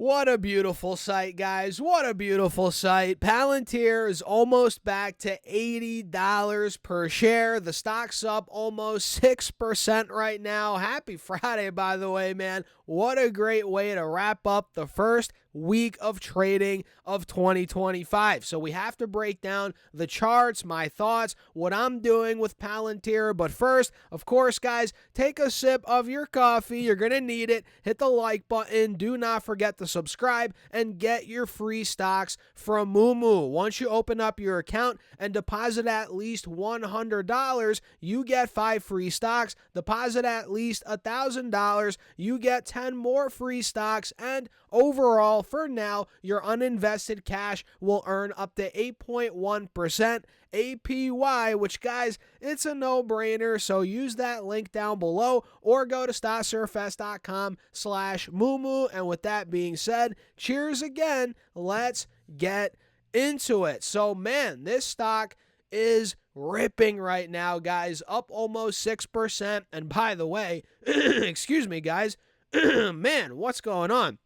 What a beautiful sight, guys. What a beautiful sight. Palantir is almost back to $80 per share. The stock's up almost 6% right now. Happy Friday, by the way, man. What a great way to wrap up the first week of trading of 2025. So we have to break down the charts, my thoughts, what I'm doing with Palantir. But first, of course, guys, take a sip of your coffee. You're going to need it. Hit the like button. Do not forget to subscribe and get your free stocks from Moomoo. Once you open up your account and deposit at least $100, you get 5 free stocks. Deposit at least $1,000, you get 10 more free stocks. And overall, for now, your uninvested cash will earn up to 8.1% APY, which, guys, it's a no-brainer. So use that link down below or go to stocksurfest.com/Moomoo. And with that being said, cheers again. Let's get into it. So, man, this stock is ripping right now, guys, up almost 6%. And by the way, excuse me, guys, man, what's going on?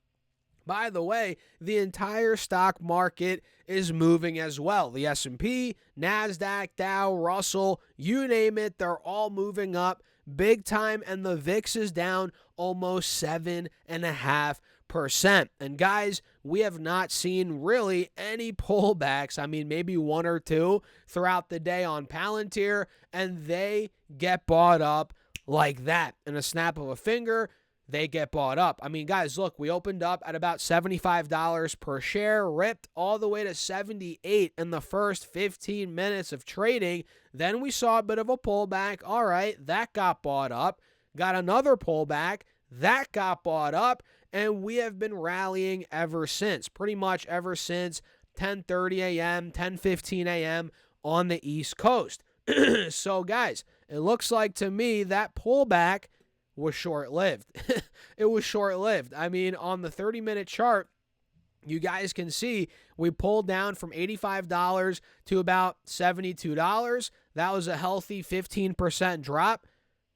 By the way, the entire stock market is moving as well. The S&P, NASDAQ, Dow, Russell, you name it, they're all moving up big time, and the VIX is down almost 7.5%. And guys, we have not seen really any pullbacks. I mean, maybe one or two throughout the day on Palantir, and they get bought up like that. In a snap of a finger, they get bought up. I mean, guys, look, we opened up at about $75 per share, ripped all the way to $78 in the first 15 minutes of trading. Then we saw a bit of a pullback. All right, that got bought up. Got another pullback. That got bought up. And we have been rallying ever since, pretty much ever since 10:30 a.m., 10:15 a.m. on the East Coast. So, guys, it looks like to me that pullback was short-lived. It was short-lived. I mean, on the 30-minute chart, you guys can see we pulled down from $85 to about $72. That was a healthy 15% drop.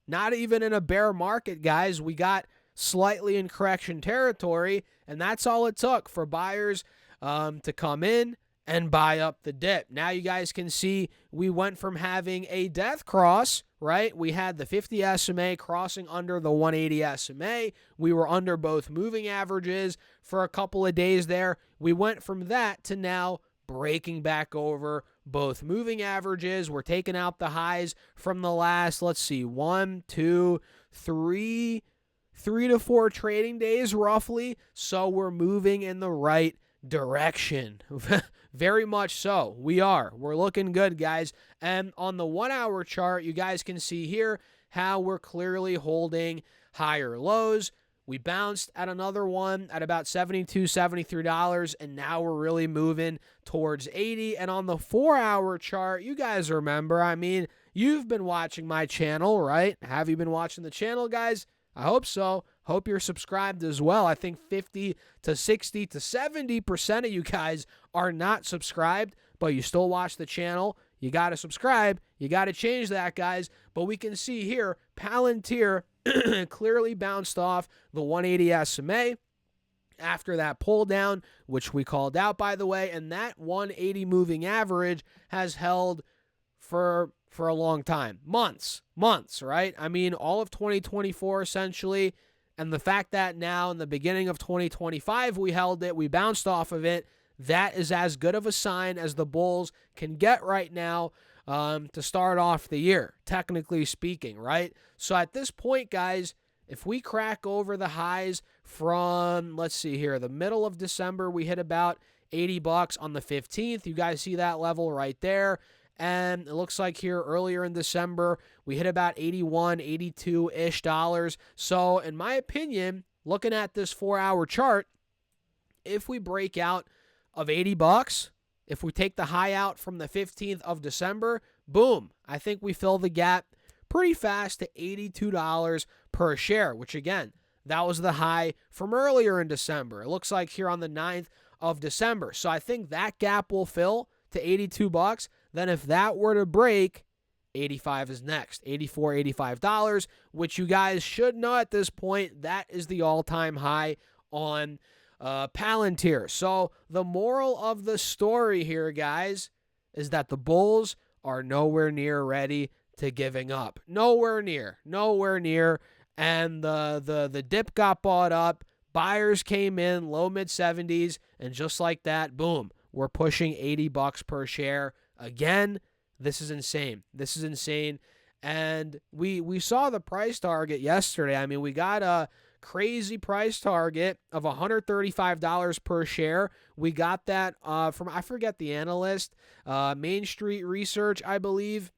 Not even in a bear market, guys. We got slightly in correction territory, and that's all it took for buyers to come in and buy up the dip. Now you guys can see we went from having a death cross, right? We had the 50 SMA crossing under the 180 SMA. We were under both moving averages for a couple of days there. We went from that to now breaking back over both moving averages. We're taking out the highs from the last, let's see, 1, 2, 3 to 4 trading days roughly. So we're moving in the right direction. Very much so. We're looking good, guys. And on the 1 hour chart, you guys can see here how we're clearly holding higher lows. We bounced at another one at about $72, $73, and now we're really moving towards 80. And on the 4 hour chart, you guys remember, I mean, you've been watching my channel, right? Have you been watching the channel, guys? I hope so. Hope you're subscribed as well. I think 50 to 60 to 70% of you guys are not subscribed, but you still watch the channel. You got to subscribe. You got to change that, guys. But we can see here, Palantir clearly bounced off the 180 SMA after that pull down, which we called out, by the way. And that 180 moving average has held for a long time. Months, right? I mean, all of 2024 essentially. And the fact that now in the beginning of 2025 we held it, we bounced off of it, that is as good of a sign as the bulls can get right now to start off the year, technically speaking, right? So at this point, guys, if we crack over the highs from, let's see here, the middle of December, we hit about $80 on the 15th. You guys see that level right there. And it looks like here earlier in December, we hit about 81, 82-ish dollars. So in my opinion, looking at this 4 hour chart, if we break out of $80, if we take the high out from the 15th of December, boom, I think we fill the gap pretty fast to $82 per share, which again, that was the high from earlier in December. It looks like here on the 9th of December. So I think that gap will fill to $82. Then if that were to break, 85 is next. $84, $85, which you guys should know at this point, that is the all-time high on Palantir. So the moral of the story here, guys, is that the bulls are nowhere near ready to giving up. Nowhere near. Nowhere near. And the dip got bought up. Buyers came in, low mid 70s, and just like that, boom, we're pushing $80 per share. Again, this is insane. This is insane. And we saw the price target yesterday. I mean, we got a crazy price target of $135 per share. We got that from, I forget the analyst, Main Street Research, I believe.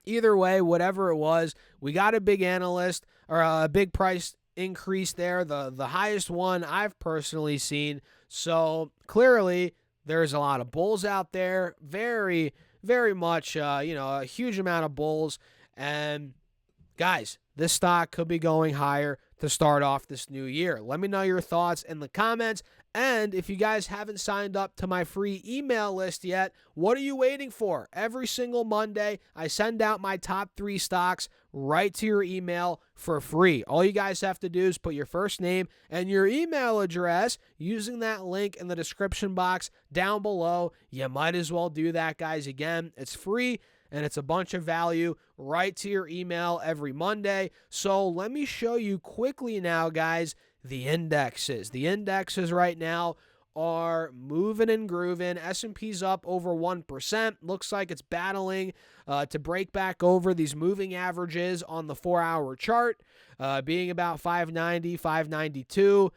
Either way, whatever it was, we got a big analyst or a big price increase there, the highest one I've personally seen. So clearly there's a lot of bulls out there, very, very much, a huge amount of bulls. And guys, this stock could be going higher to start off this new year. Let me know your thoughts in the comments. And if you guys haven't signed up to my free email list yet, what are you waiting for? Every single Monday, I send out my top 3 stocks right to your email for free. All you guys have to do is put your first name and your email address using that link in the description box down below. You might as well do that, guys. Again, it's free. And it's a bunch of value right to your email every Monday. So let me show you quickly now, guys, the indexes. The indexes right now are moving and grooving. S&P's up over 1%. Looks like it's battling to break back over these moving averages on the 4-hour chart, being about 590, 592.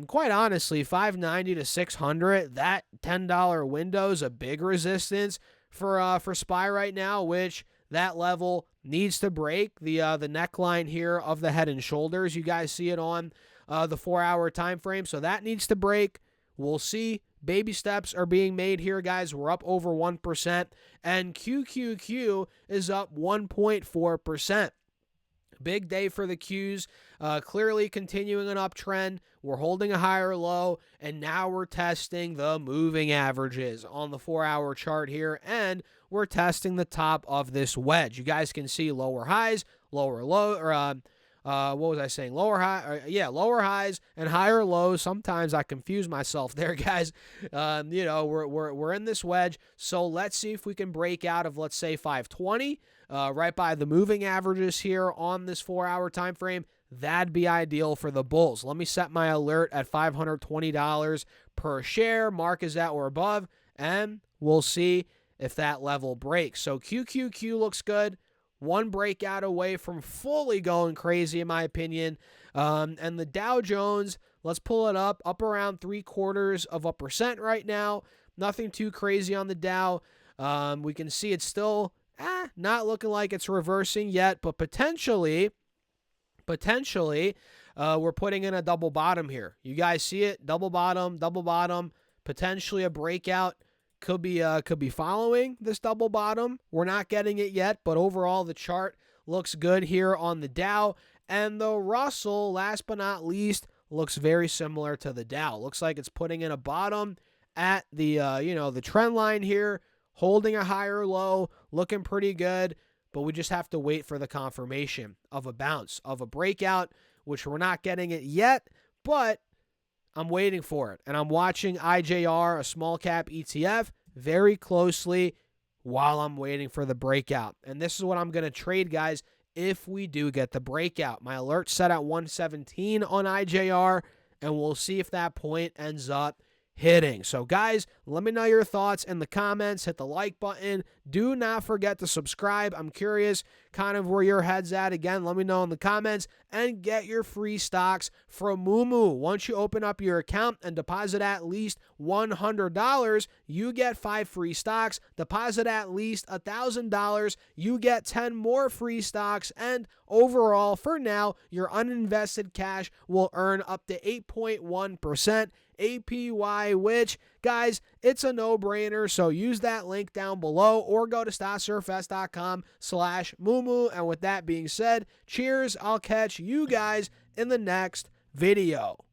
Quite honestly, 590 to 600, that $10 window is a big resistance for SPY right now, which that level needs to break. The neckline here of the head and shoulders, you guys see it on the 4-hour time frame, so that needs to break. We'll see. Baby steps are being made here, guys. We're up over 1%, and QQQ is up 1.4%. Big day for the Qs, clearly continuing an uptrend. We're holding a higher low, and now we're testing the moving averages on the 4-hour chart here, and we're testing the top of this wedge. You guys can see lower highs, lower low, or what was I saying? Lower highs and higher lows. Sometimes I confuse myself there, guys. We're in this wedge, so let's see if we can break out of, let's say, 520. Right by the moving averages here on this 4-hour time frame. That'd be ideal for the bulls. Let me set my alert at $520 per share. Mark is at or above, and we'll see if that level breaks. So QQQ looks good. One breakout away from fully going crazy, in my opinion. And the Dow Jones, let's pull it up around 0.75% right now. Nothing too crazy on the Dow. We can see it's still not looking like it's reversing yet, but potentially, we're putting in a double bottom here. You guys see it? Double bottom, potentially a breakout. Could be following this double bottom. We're not getting it yet, but overall the chart looks good here on the Dow. And the Russell, last but not least, looks very similar to the Dow. Looks like it's putting in a bottom at the the trend line here, holding a higher low, looking pretty good, but we just have to wait for the confirmation of a bounce, of a breakout, which we're not getting it yet, but I'm waiting for it. And I'm watching IJR, a small cap ETF, very closely while I'm waiting for the breakout. And this is what I'm going to trade, guys, if we do get the breakout. My alert's set at 117 on IJR, and we'll see if that point ends up hitting. So guys, let me know your thoughts in the comments. Hit the like button. Do not forget to subscribe. I'm curious kind of where your head's at. Again, let me know in the comments, and get your free stocks from Moomoo. Once you open up your account and deposit at least $100, you get 5 free stocks. Deposit at least $1,000, you get 10 more free stocks, and overall, for now, your uninvested cash will earn up to 8.1% APY, which, guys, it's a no-brainer. So use that link down below or go to stocksurfs.com/Moomoo. And with that being said, cheers. I'll catch you guys in the next video.